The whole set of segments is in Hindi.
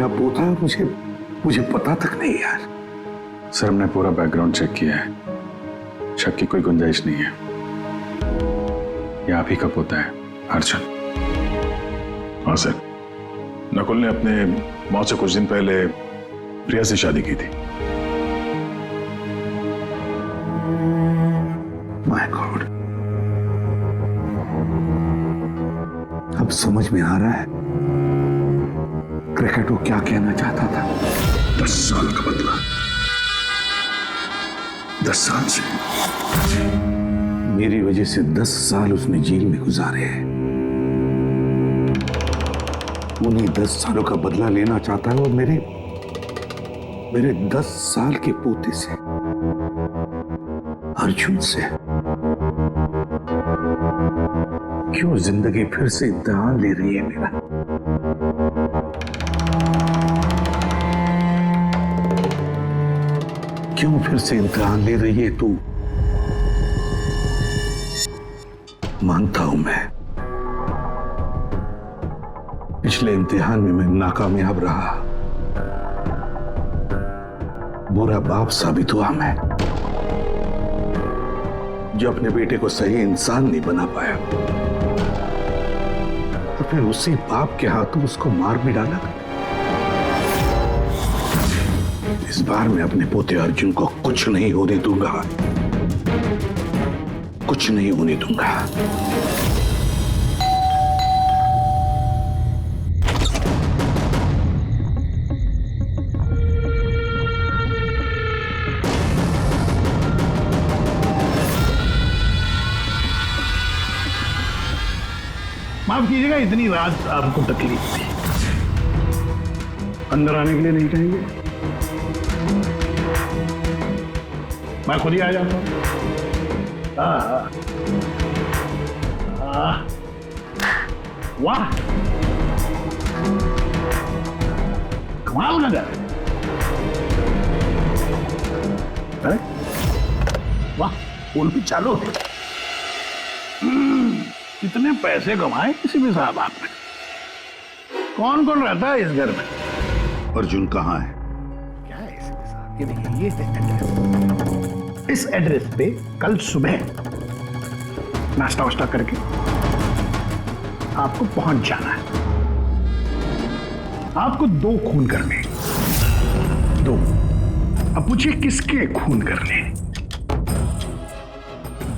मेरा पोता है, मुझे पता तक नहीं यार। सर हमने पूरा बैकग्राउंड चेक किया है, शक की कोई गुंजाइश नहीं है। ये आप ही का पोता है अर्जुन। हाँ सर, नकुल ने अपने मौत से कुछ दिन पहले प्रिया से शादी की थी। माय गॉड, अब समझ में आ रहा है क्रिकेट वो क्या कहना चाहता था। 10 साल का बदला, 10 साल से। मेरी वजह से 10 साल उसने जेल में गुजारे हैं। उन्हीं 10 सालों का बदला लेना चाहता है वो मेरे 10 साल के पोते से, अर्जुन से। क्यों जिंदगी फिर से इम्तिहान ले रही है मेरा? क्यों फिर से इम्तिहान ले रही है तू? मानता हूं मैं, पिछले इम्तिहान में मैं नाकामयाब रहा, बुरा बाप साबित हुआ मैं, जो अपने बेटे को सही इंसान नहीं बना पाया। तो फिर उसी बाप के हाथों उसको मार भी डाला। इस बार मैं अपने पोते अर्जुन को कुछ नहीं होने दूंगा, कुछ नहीं होने दूंगा। माफ कीजिएगा, इतनी रात आपको तकलीफ थी। अंदर आने के लिए नहीं कहेंगे? मैं खुद ही आ जाता हूँ। वाह, कमाल नजर। अरे वाह, पुल भी चालू है। कितने पैसे कमाए किसी भी साहब आपने? कौन कौन रहता है इस घर में? अर्जुन कहाँ है? क्या है इसी में साहब? ये देखिए, ये है एड्रेस। इस एड्रेस पे कल सुबह नाश्ता वाश्ता करके आपको पहुंच जाना है। आपको 2 खून करने, 2। अब पूछिए किसके खून करने?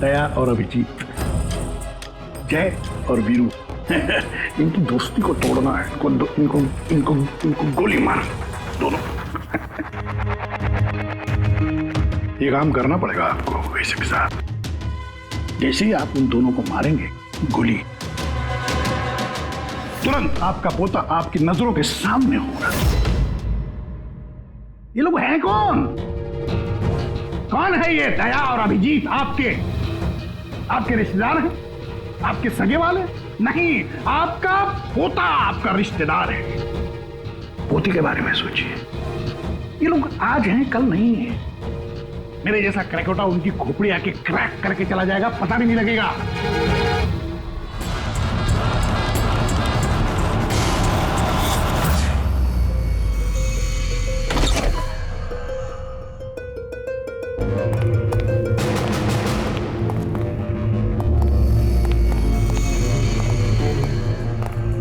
दया और अभिजीत, जय और वीरू। इनकी दोस्ती को तोड़ना है। इनको गोली मार दोनों। ये काम करना पड़ेगा आपको वैसे के साथ। जैसे ही आप उन दोनों को मारेंगे गोली, तुरंत आपका पोता आपकी नजरों के सामने होगा। ये लोग हैं कौन? कौन है ये दया और अभिजीत? आपके रिश्तेदार हैं? आपके सगे वाले? नहीं, आपका पोता आपका रिश्तेदार है। पोती के बारे में सोचिए। ये लोग आज हैं कल नहीं है। मेरे जैसा क्रैकोटा उनकी खोपड़ी आके क्रैक करके चला जाएगा, पता भी नहीं लगेगा।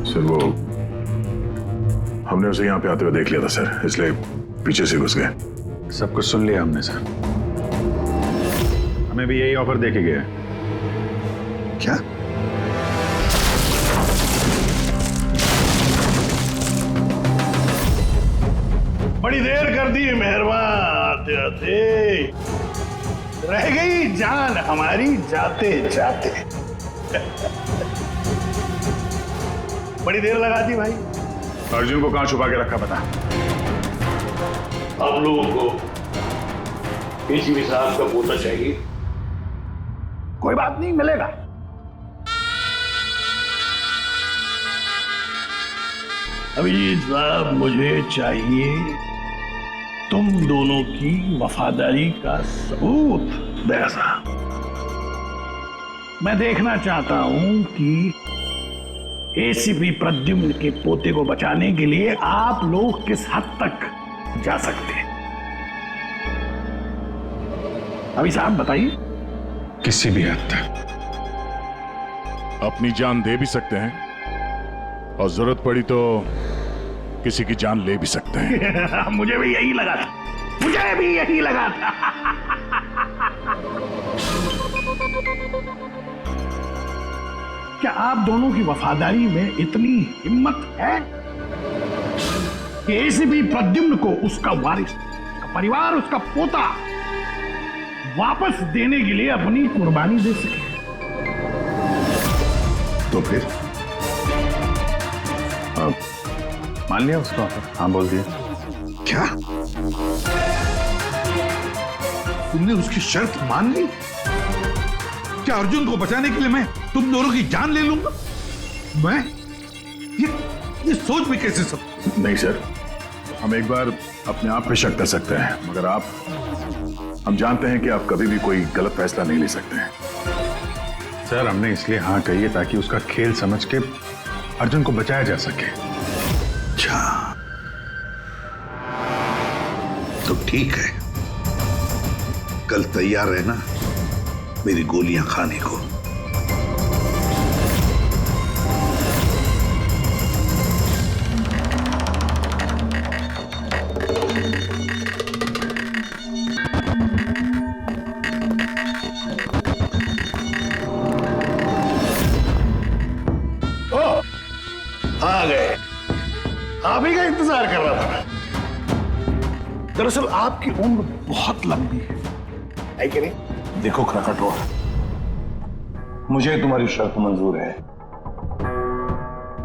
सर वो हमने उसे यहाँ पे आते हुए देख लिया था सर, इसलिए पीछे से घुस गए। सब कुछ सुन लिया हमने सर, हमें भी यही ऑफर देके गया। क्या? बड़ी देर कर दी मेहरबान, आते आते रह गई जान हमारी जाते जाते। बड़ी देर लगा दी भाई। अर्जुन को कहाँ छुपा के रखा पता? आप लोगों को एसीपी साहब का पोता चाहिए? कोई बात नहीं, मिलेगा। अभिजीत साहब, मुझे चाहिए तुम दोनों की वफादारी का सबूत। दया साहब, मैं देखना चाहता हूं कि एसीपी प्रद्युम्न के पोते को बचाने के लिए आप लोग किस हद तक जा सकते हैं? अभी साहब बताइए। किसी भी हद तक। अपनी जान दे भी सकते हैं और जरूरत पड़ी तो किसी की जान ले भी सकते हैं। मुझे भी यही लगा था, मुझे भी यही लगा था। क्या आप दोनों की वफादारी में इतनी हिम्मत है कि एसीपी प्रद्युम्न को उसका वारिस, उसका परिवार, उसका पोता वापस देने के लिए अपनी कुर्बानी दे सके? तो फिर मान लिया उसको ऑफर? हाँ बोल दिया। क्या तुमने उसकी शर्त मान ली? क्या अर्जुन को बचाने के लिए मैं तुम दोनों की जान ले लूंगा? मैं ये सोच भी कैसे सकता? नहीं सर, हम एक बार अपने आप पे शक कर सकते हैं, मगर हम जानते हैं कि आप कभी भी कोई गलत फैसला नहीं ले सकते हैं। सर हमने इसलिए हाँ कही है ताकि उसका खेल समझ के अर्जुन को बचाया जा सके। अच्छा तो ठीक है, कल तैयार रहना मेरी गोलियां खाने को। आ गए, आप ही का इंतजार कर रहा था। दरअसल आपकी उम्र बहुत लंबी है कि नहीं? देखो खरकटवा, मुझे तुम्हारी शर्त मंजूर है।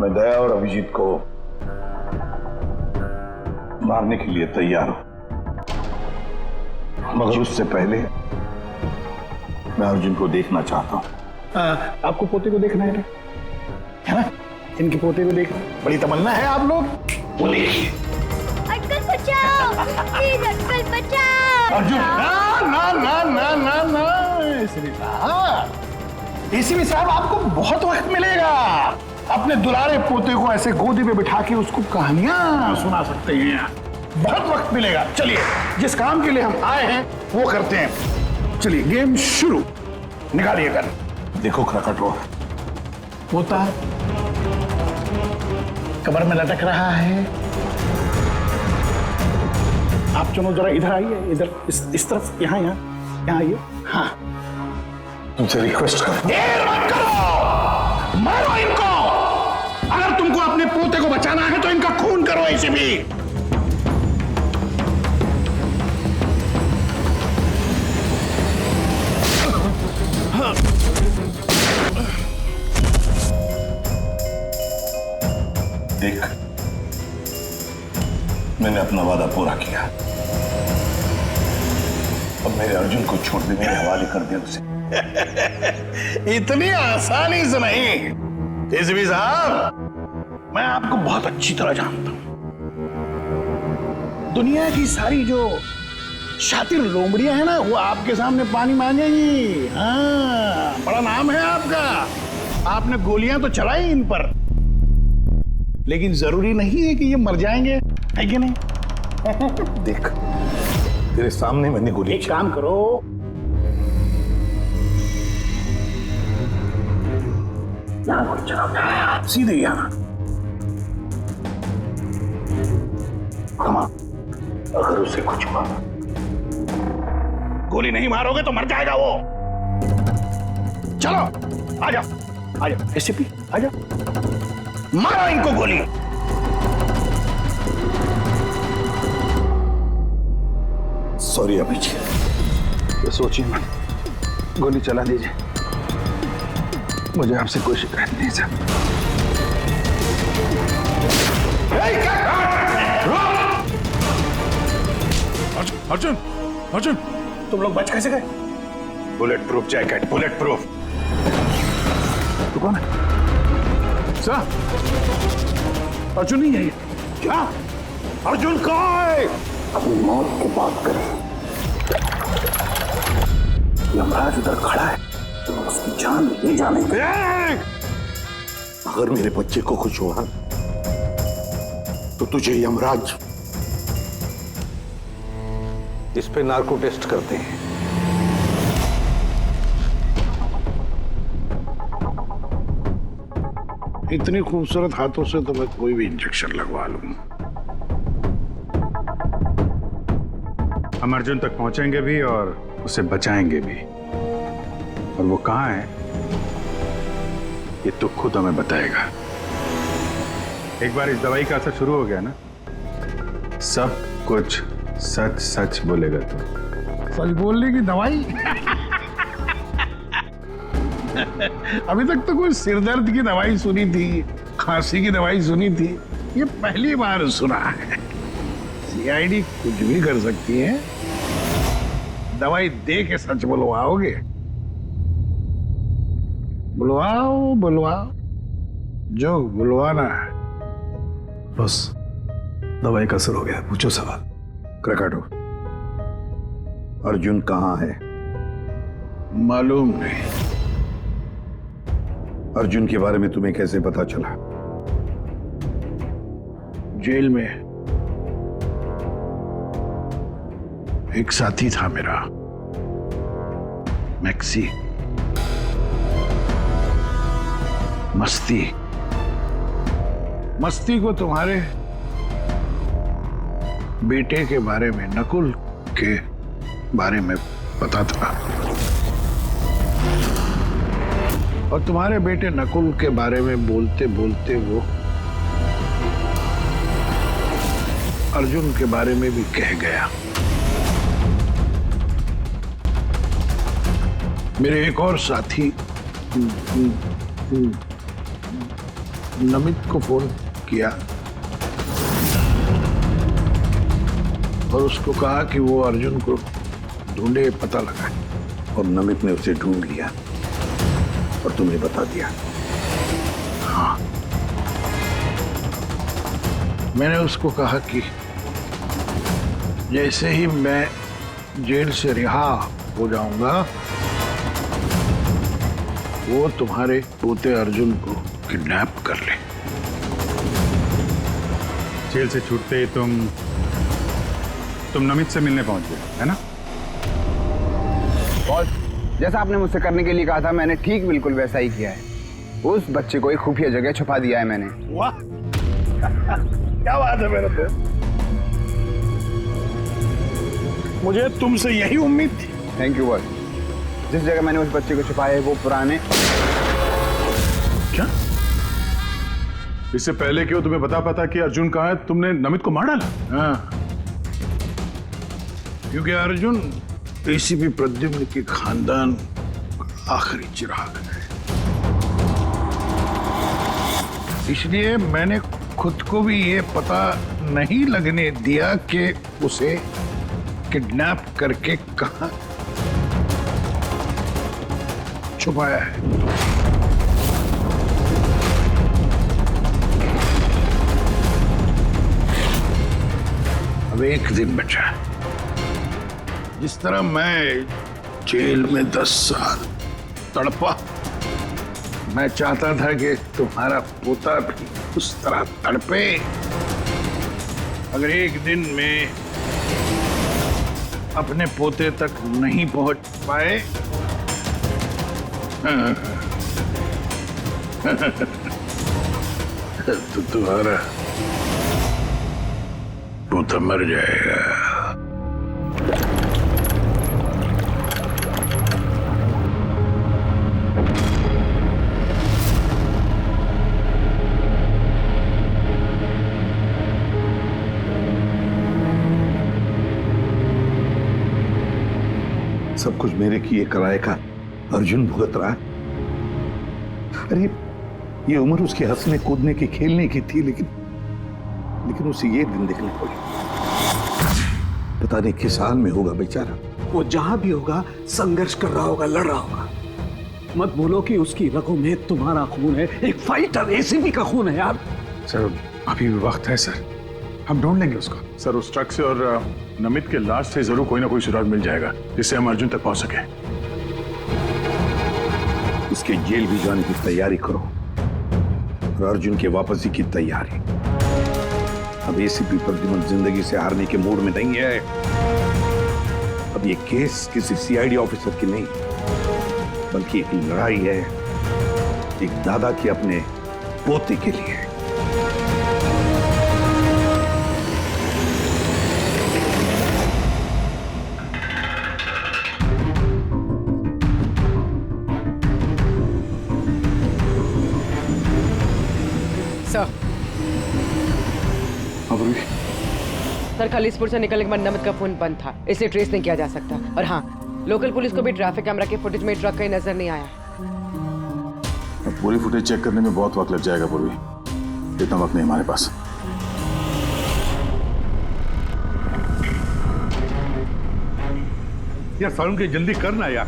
मैं दया और अभिजीत को मारने के लिए तैयार हूं, मगर उससे पहले मैं अर्जुन को देखना चाहता हूं। आपको पोते को देखना है ना? इनके पोते को देखना बड़ी तमन्ना है आप लोग। वो देखिए। अटकल बचाओ, प्लीज अटकल बचाओ। अर्जुन ना एसीपी साहब आपको बहुत वक्त मिलेगा। अपने दुलारे पोते को ऐसे गोदी में बिठा के उसको कहानियां सुना सकते हैं। बहुत वक्त मिलेगा। चलिए, जिस काम के लिए हम आए हैं वो करते हैं। चलिए गेम शुरू। निकालिए गन। देखो खरकटवा, पोता कमर में लटक रहा है। आप दोनों जरा इधर आइए, इधर इस तरफ, यहाँ आइए। हाँ, तुमसे रिक्वेस्ट कर, देर मत करो, मारो इनको। अगर तुमको अपने पोते को बचाना है तो इनका खून करो। ऐसे भी देख, मैंने अपना वादा पूरा किया। अब मेरे अर्जुन को छोड़ दे, मेरे हवाले कर दे उसे। इतनी आसानी से नहीं एसीपी साहब, मैं आपको बहुत अच्छी तरह जानता हूं। दुनिया की सारी जो शातिर लोमड़ियां हैं ना, वो आपके सामने पानी मांगेंगी। हाँ, बड़ा नाम है आपका। आपने गोलियां तो चलाई इन पर, लेकिन जरूरी नहीं है कि ये मर जाएंगे, है कि नहीं? देख, तेरे सामने मैंने गोली। एक काम करो, यहां गोली चलाओ, सीधे यहां। अगर उसे कुछ हुआ, गोली नहीं मारोगे तो मर जाएगा वो। चलो, आजा एसीपी, आजा, मारो इनको गोली। सॉरी अभिजीत, सोचिए मत, गोली चला दीजिए। मुझे आपसे कोई शिकायत नहीं सर। अर्जुन, अर्जुन, तुम लोग बच कैसे गए? Bullet proof jacket, bullet proof. तू कौन है? सर, अर्जुन नहीं है ये। क्या? अर्जुन कहाँ है? अपनी मौत की बात करें। यमराज उधर खड़ा है, तो उसकी जान ले जाने। अगर मेरे बच्चे को कुछ हुआ तो तुझे यमराज इस पे नार्को टेस्ट करते हैं। इतनी खूबसूरत हाथों से तो मैं कोई भी इंजेक्शन लगवा लूं। हम अर्जुन तक पहुंचेंगे भी और उसे बचाएंगे भी। और वो कहाँ है ये तो खुद हमें बताएगा। एक बार इस दवाई का असर शुरू हो गया ना, सब कुछ सच सच बोलेगा तू। सच बोलने की दवाई? अभी तक तो कोई सिरदर्द की दवाई सुनी थी, खांसी की दवाई सुनी थी, ये पहली बार सुना है। सीआईडी कुछ भी कर सकती है। दवाई दे के सच बुलवाओगे? बुलवाओ बुलवाओ, जो बुलवाना है। बस दवाई का असर हो गया, पूछो सवाल। क्रकाटो, अर्जुन कहाँ है? मालूम नहीं। अर्जुन के बारे में तुम्हें कैसे पता चला? जेल में एक साथी था मेरा, मैक्सी। मस्ती को तुम्हारे बेटे के बारे में, नकुल के बारे में पता था, और तुम्हारे बेटे नकुल के बारे में बोलते बोलते वो अर्जुन के बारे में भी कह गया। मेरे एक और साथी नमित को फोन किया और उसको कहा कि वो अर्जुन को ढूंढे, पता लगाए। और नमित ने उसे ढूंढ लिया और तुम्हें बता दिया? हाँ, मैंने उसको कहा कि जैसे ही मैं जेल से रिहा हो जाऊंगा वो तुम्हारे पोते अर्जुन को किडनैप कर ले। जेल से छूटते ही तुम नमित से मिलने पहुंच गए, है ना? बॉस, जैसा आपने मुझसे करने के लिए कहा था मैंने ठीक बिल्कुल वैसा ही किया है। उस बच्चे को एक खुफिया जगह छुपा दिया है मैंने। वाह क्या बात है मेरे पे। मुझे तुमसे यही उम्मीद थी। Thank you boss. जिस जगह मैंने उस बच्चे को छुपाया है वो पुराने। क्या? इससे पहले क्यों तुम्हें पता कि अर्जुन कहाँ है, तुमने नमित को मार डाला? हाँ, क्योंकि अर्जुन एसीपी प्रद्युम्न के खानदान आखिरी चिराग है। इसलिए मैंने खुद को भी ये पता नहीं लगने दिया कि उसे किडनैप करके कहां छुपाया है। अब एक दिन बचा है। जिस तरह मैं जेल में 10 साल तड़पा, मैं चाहता था कि तुम्हारा पोता भी उस तरह तड़पे। अगर एक दिन में अपने पोते तक नहीं पहुंच पाए तो तुम्हारा पोता मर जाएगा। सब कुछ मेरे किए कराए का अर्जुन भुगत रहा। अरे ये उम्र उसके हंसने कूदने की, खेलने की थी, लेकिन उसे ये दिन देखने पड़े। पता नहीं किस हाल में होगा बेचारा। वो जहां भी होगा संघर्ष कर रहा होगा, लड़ रहा होगा। मत बोलो कि उसकी रगों में तुम्हारा खून है। एक फाइटर एसीपी का खून है यार। सर अभी भी वक्त है सर, हम ढूंढ लेंगे उसको। सर उस ट्रक से और नमित के लाश से जरूर कोई ना कोई सुराग मिल जाएगा जिससे हम अर्जुन तक पहुंच सके। इसके जेल भी जाने की तैयारी करो। और अर्जुन की वापसी की तैयारी। अब एसीपी प्रद्युमन जिंदगी से हारने के मूड में नहीं है। अब ये केस किसी सीआईडी ऑफिसर की नहीं, बल्कि एक लड़ाई है एक दादा के अपने पोते के लिए। सर खलीसपुर से निकलने के बाद नमित का फोन बंद था, इसलिए ट्रेस नहीं किया जा सकता। और हाँ, लोकल पुलिस को भी ट्रैफिक कैमरा के फुटेज में ट्रक कहीं नजर नहीं आया। अब पूरी फुटेज चेक करने में बहुत वक्त लग जाएगा पूर्वी, इतना वक्त नहीं हमारे पास। यार सारुण के जल्दी करना यार।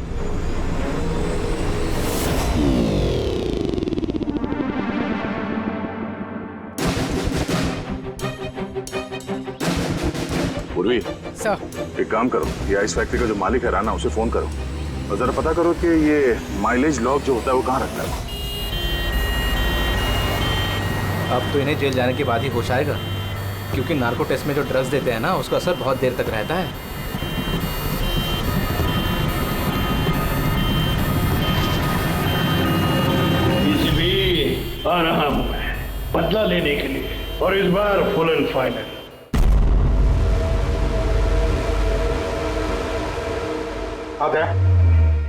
पूर्वी, सर एक काम करो, ये आइस फैक्ट्री का जो मालिक है राना, उसे फोन करो और जरा पता करो कि ये माइलेज लॉग जो होता है वो कहाँ रखता है। अब तो इन्हें जेल जाने के बाद ही होश आएगा, क्योंकि नार्को टेस्ट में जो ड्रग्स देते हैं ना, उसका असर बहुत देर तक रहता है। आ रहा हूं मैं बदला लेने के लिए, और इस बार फुल एंड फाइनल।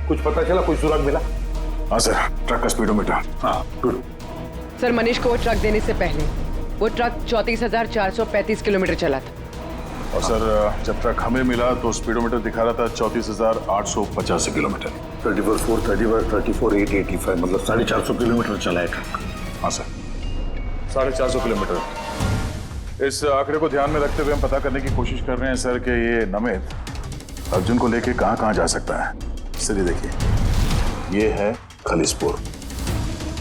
कुछ पता चला, कोई सुराग मिला? हाँ सर, ट्रक का स्पीडोमीटर। हाँ गुड। सर मनीष को वो ट्रक देने से पहले वो ट्रक 34,435 किलोमीटर चला था। और सर जब ट्रक हमें मिला तो स्पीडोमीटर दिखा रहा था 34,885 किलोमीटर। 34,885 मतलब 450 किलोमीटर चला है ट्रक। हाँ सर, 450 किलोमीटर। इस आंकड़े को ध्यान में रखते हुए हम पता करने की कोशिश कर रहे हैं सर कि ये नमित अर्जुन को लेके कहाँ कहाँ जा सकता है। सर ये देखिए, ये है खलीसपुर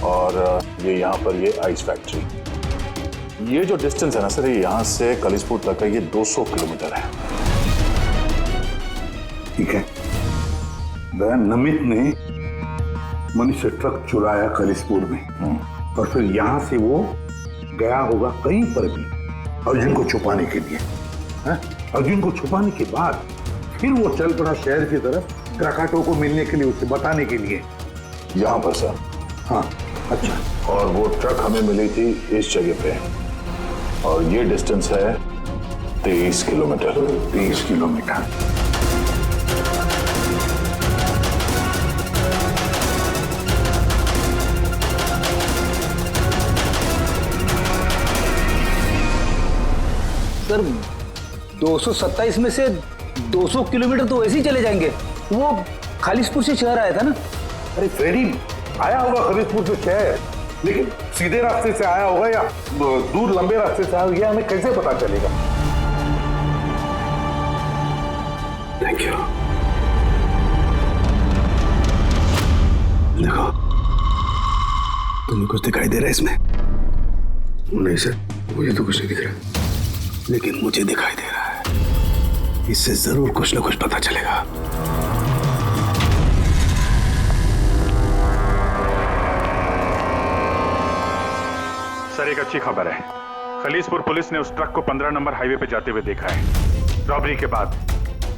और ये यहाँ पर ये आइस फैक्ट्री। ये जो डिस्टेंस है ना सर, ये यहाँ से खलीसपुर तक का ये 200 किलोमीटर है। ठीक है, नमित ने मनीष से ट्रक चुराया खलीसपुर में और फिर यहाँ से वो गया होगा कहीं पर भी अर्जुन को छुपाने के लिए। अर्जुन को छुपाने के बाद फिर वो चल पड़ा शहर की तरफ क्राकाटो को मिलने के लिए, उसे बताने के लिए। यहाँ पर सर? हाँ। अच्छा। और वो ट्रक हमें मिली थी इस जगह पे और ये डिस्टेंस है 23 किलोमीटर। 23 किलोमीटर। सर 227 में से 200 किलोमीटर तो ऐसे ही चले जाएंगे। वो खालिसपुर से शहर आया था ना। अरे फ्रेडी, आया होगा खलीसपुर से शहर, लेकिन सीधे रास्ते से आया होगा या दूर लंबे रास्ते से आया होगा, ये हमें कैसे पता चलेगा? Thank you. देखो, तुम्हें कुछ दिखाई दे रहा है इसमें? नहीं सर, मुझे तो कुछ नहीं दिख रहा, लेकिन मुझे दिखाई दे रहा है। इससे जरूर कुछ ना कुछ पता चलेगा। सर एक अच्छी खबर है, खलीसपुर पुलिस ने उस ट्रक को 15 नंबर हाईवे पे जाते हुए देखा है रॉबरी के बाद।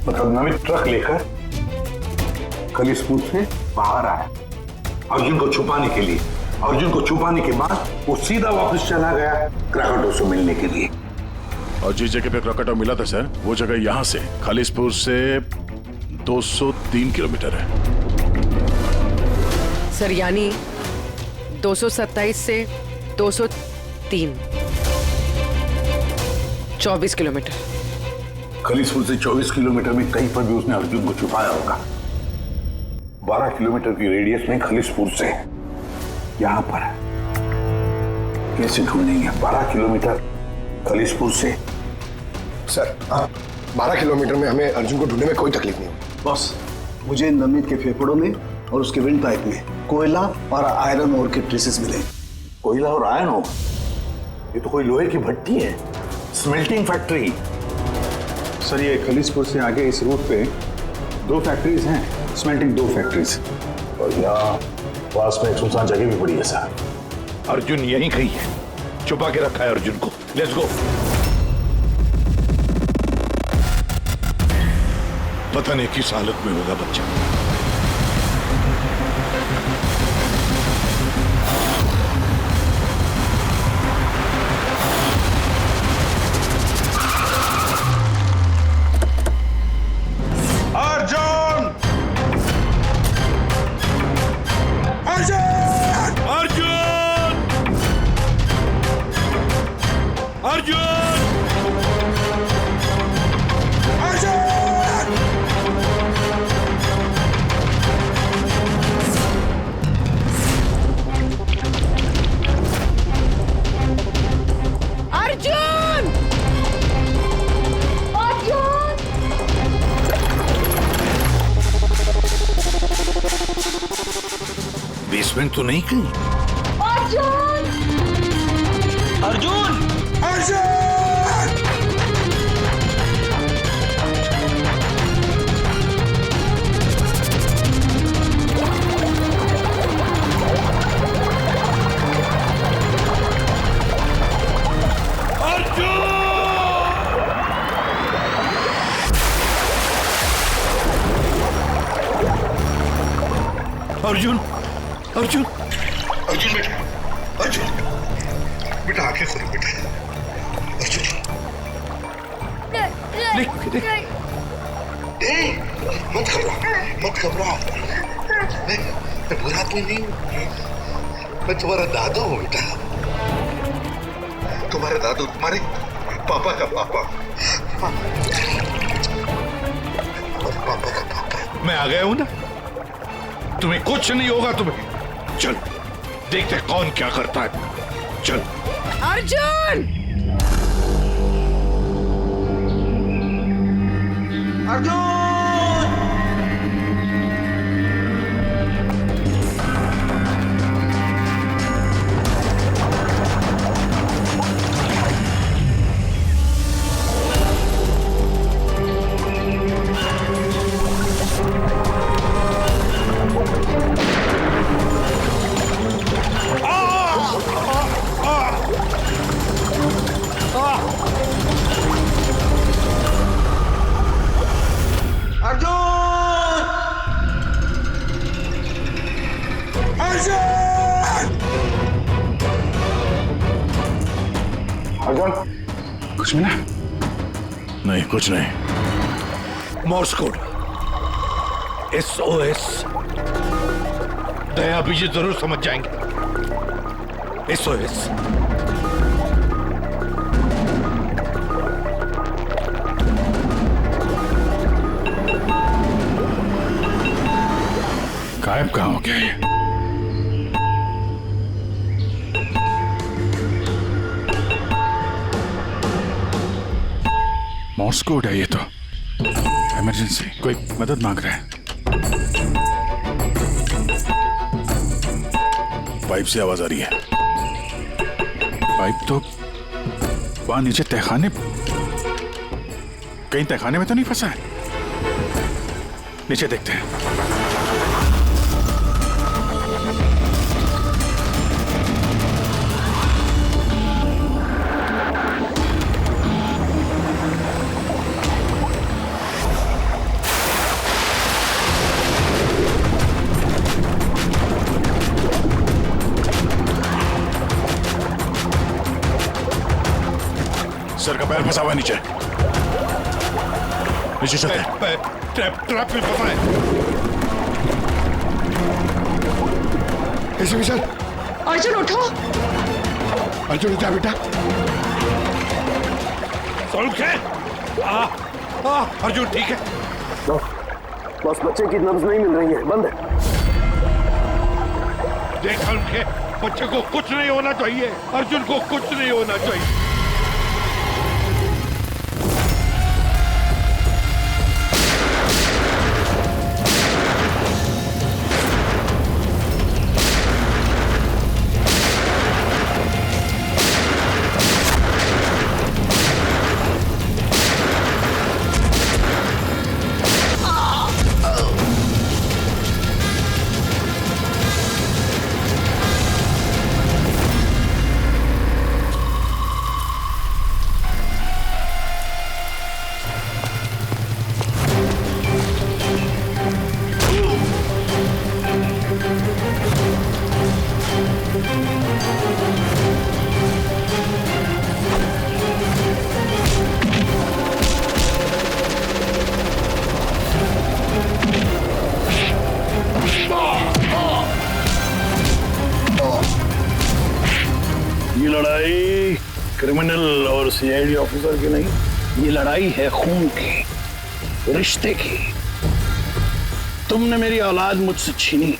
मतलब नमित ट्रक लेकर खलीसपुर से बाहर आया अर्जुन को छुपाने के लिए। अर्जुन को छुपाने के बाद वो सीधा वापस चला गया क्राकाटो से मिलने के लिए। और जिस जगह पे क्राकाटो मिला था सर, वो जगह यहाँ से खलीसपुर से 203 किलोमीटर है। सर यानी 227 से 203, 24 किलोमीटर। खलीसपुर से 24 किलोमीटर में कहीं पर भी उसने अर्जुन को छुपाया होगा। 12 किलोमीटर की रेडियस में खलीसपुर से यहां पर कैसे ढूंढेंगे? 12 किलोमीटर खलीसपुर से। सर 12 किलोमीटर में हमें अर्जुन को ढूंढने में कोई तकलीफ नहीं होगी। बॉस, मुझे नमित के फेफड़ों में और उसके विंड पाइप में कोयला और आयरन ओर के ट्रेसेस मिले। कोयला और आयरन ओर? ये तो कोई लोहे की भट्टी है, स्मेल्टिंग फैक्ट्री। सर ये खलीसपुर से आगे इस रूट पे 2 फैक्ट्रीज हैं, स्मेल्टिंग 2 फैक्ट्रीज। और यहाँ पास में एक सुनसान जगह भी पड़ी है सर। अर्जुन यहीं कहीं है, छुपा के रखा है अर्जुन को। Let's go. पता नहीं किस हालत में होगा बच्चा। अर्जुन! अर्जुन! अर्जुन! अर्जुन! अर्जुन! बेसमेंट तो नहीं कहीं? अर्जुन! अर्जुन! अर्जुन! अर्जुन बेटा, अर्जुन बेटा, आंखें खोलो बेटा। अर्जुन मत घबराओ, मत घबराओ। मैं बुरा आदमी नहीं हूँ, मैं तुम्हारा दादू हूँ बेटा। तुम्हारे दादू, तुम्हारे पापा का पापा, पापा का पापा। मैं आ गया हूं ना, तुम्हें कुछ नहीं होगा। तुम्हें चल देखते कौन क्या करता है। चल। अर्जुन! अर्जुन! कुछ मिला? नहीं, कुछ नहीं। Morse code, SOS। दया भी जरूर समझ जाएंगे। SOS। गायब कहाँ हो गया ये? मॉर्स कोड है ये तो। इमरजेंसी, कोई मदद मांग रहा है। पाइप से आवाज आ रही है। पाइप तो वहां नीचे तहखाने, कहीं तहखाने में तो नहीं फंसा है? नीचे देखते हैं। सर का पैर फंसा हुआ है नीचे। नीचे चलते हैं। ट्रैप में फंसा है। ऐसे सर। अर्जुन उठो। अर्जुन उठा बेटा। अर्जुन ठीक है? बस बच्चे की नब्ज नहीं मिल रही है, बंद है। देखा उनके बच्चे को कुछ नहीं होना चाहिए। अर्जुन को कुछ नहीं होना चाहिए। ये लड़ाई क्रिमिनल और सीआईडी ऑफिसर की नहीं, ये लड़ाई है खून की, रिश्ते की। तुमने मेरी औलाद मुझसे छीनी,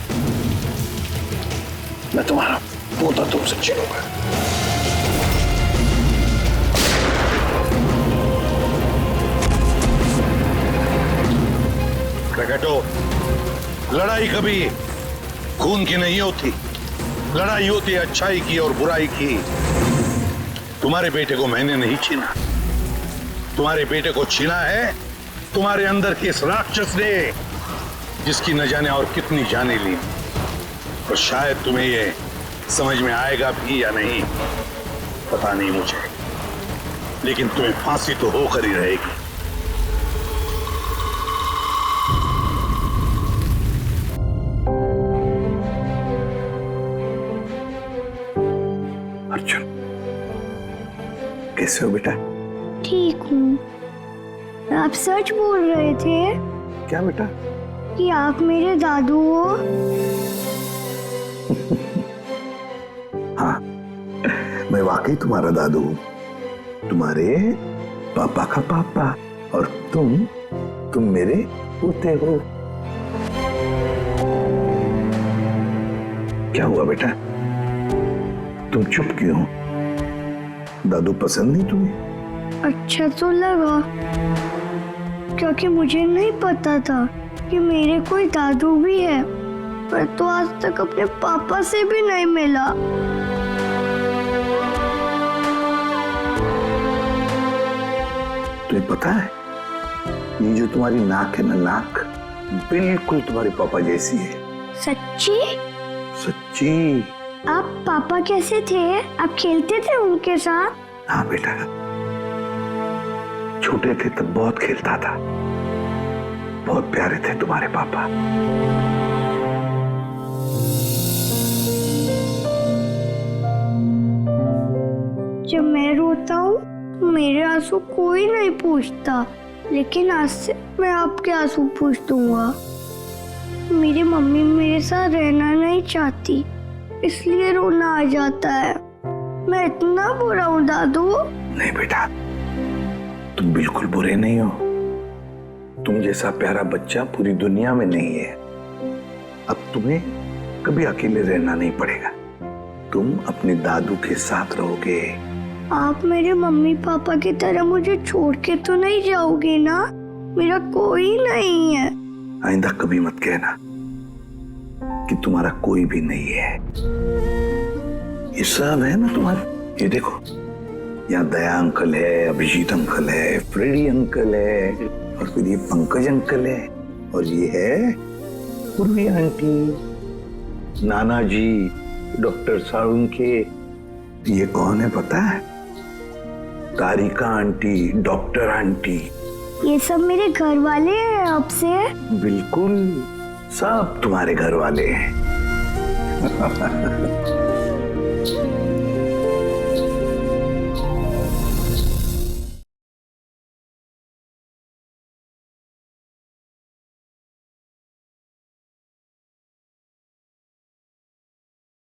मैं तुम्हारा पोता तुमसे छीनूंगा। प्रकटो, लड़ाई कभी खून की नहीं होती, लड़ाई होती है अच्छाई की और बुराई की। तुम्हारे बेटे को मैंने नहीं छीना, तुम्हारे बेटे को छीना है तुम्हारे अंदर के इस राक्षस ने, जिसकी न जाने और कितनी जाने ली। और शायद तुम्हें ये समझ में आएगा भी या नहीं पता नहीं मुझे, लेकिन तुम्हें फांसी तो होकर ही रहेगी। अर्जुन, कैसे हो बेटा? ठीक हूँ। आप सच बोल रहे थे क्या बेटा? कि आप मेरे दादू हो? हाँ, मैं वाकई तुम्हारा दादू हूँ, तुम्हारे पापा का पापा, और तुम मेरे पोते हो। क्या हुआ बेटा, तुम चुप क्यों हो? दादू पसंद नहीं तुम्हें? अच्छा तो लगा, क्योंकि मुझे नहीं पता था कि मेरे कोई दादू भी है। पर तो आज तक अपने पापा से भी नहीं मिला। तुम्हें पता है, ये जो तुम्हारी नाक है ना, नाक बिल्कुल तुम्हारे पापा जैसी है। सच्ची? सच्ची। आप पापा कैसे थे? आप खेलते थे उनके साथ? हाँ बेटा, छोटे थे तब बहुत खेलता था, बहुत प्यारे थे तुम्हारे पापा। जब मैं रोता हूँ तो मेरे आंसू कोई नहीं पूछता, लेकिन आज से मैं आपके आंसू पूछ दूंगा। मेरी मम्मी मेरे साथ रहना नहीं चाहती, इसलिए रोना आ जाता है। मैं इतना बुरा हूँ दादू? नहीं बेटा, तुम बिल्कुल बुरे नहीं हो। तुम जैसा प्यारा बच्चा पूरी दुनिया में नहीं है। अब तुम्हें कभी अकेले रहना नहीं पड़ेगा, तुम अपने दादू के साथ रहोगे। आप मेरे मम्मी पापा की तरह मुझे छोड़ के तो नहीं जाओगे ना? मेरा कोई नहीं है। आइंदा कभी मत कहना कि तुम्हारा कोई भी नहीं है। ये सब है ना तुम्हारे। ये देखो, यहाँ दया अंकल है, अभिजीत अंकल है, फ्रेडी अंकल है, और फिर ये पंकज अंकल है, और ये है पूर्वी आंटी, नाना जी, डॉक्टर साळुंखे। ये कौन है पता है? तारिका आंटी, डॉक्टर आंटी। ये सब मेरे घर वाले हैं आपसे? बिल्कुल, सब तुम्हारे घर वाले हैं।